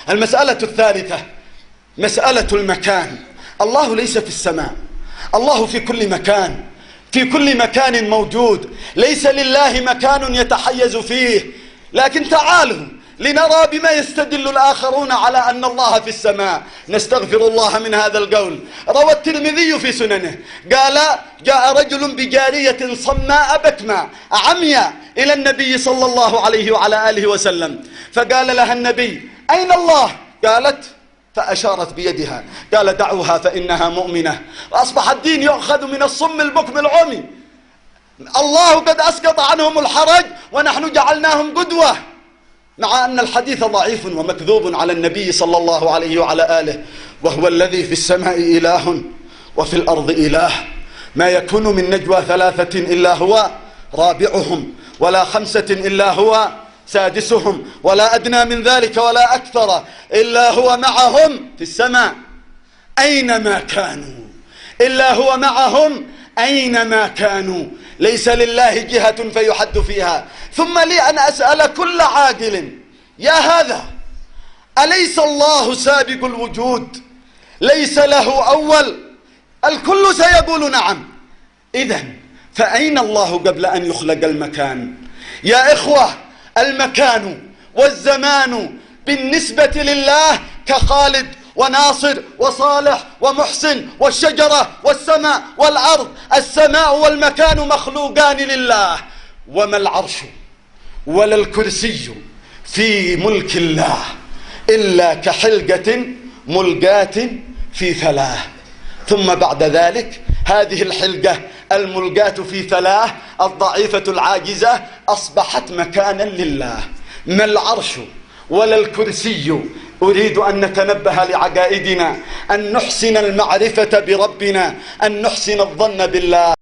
المسألة الثالثة مسألة المكان. الله ليس في السماء، الله في كل مكان، في كل مكان موجود، ليس لله مكان يتحيز فيه. لكن تعالوا لنرى بما يستدل الآخرون على أن الله في السماء. نستغفر الله من هذا القول. روى الترمذي في سننه قال: جاء رجل بجارية صماء بكماء عمياء إلى النبي صلى الله عليه وعلى آله وسلم، فقال لها النبي: أين الله؟ قالت فأشارت بيدها، قال: دعوها فإنها مؤمنة. وأصبح الدين يؤخذ من الصم البكم العمي. الله قد أسقط عنهم الحرج ونحن جعلناهم قدوة، مع أن الحديث ضعيف ومكذوب على النبي صلى الله عليه وعلى آله. وهو الذي في السماء إله وفي الأرض إله، ما يكون من نجوى ثلاثة إلا هو رابعهم، ولا خمسة إلا هو سادسهم، ولا أدنى من ذلك ولا أكثر إلا هو معهم في السماء أينما كانوا، إلا هو معهم أينما كانوا. ليس لله جهة فيحد فيها. ثم لي أن أسأل كل عاقل: يا هذا، أليس الله سابق الوجود؟ ليس له أول؟ الكل سيقول نعم. إذن فأين الله قبل أن يخلق المكان؟ يا إخوة، المكان والزمان بالنسبة لله كخالد وناصر وصالح ومحسن والشجرة والسماء والأرض. السماء والمكان مخلوقان لله، وما العرش ولا الكرسي في ملك الله إلا كحلقة ملقاة في ثلاث. ثم بعد ذلك هذه الحلقة الملقاة في ثلاث الضعيفة العاجزة أصبحت مكانا لله. ما العرش ولا الكرسي. أريد أن نتنبه لعقائدنا، أن نحسن المعرفة بربنا، أن نحسن الظن بالله.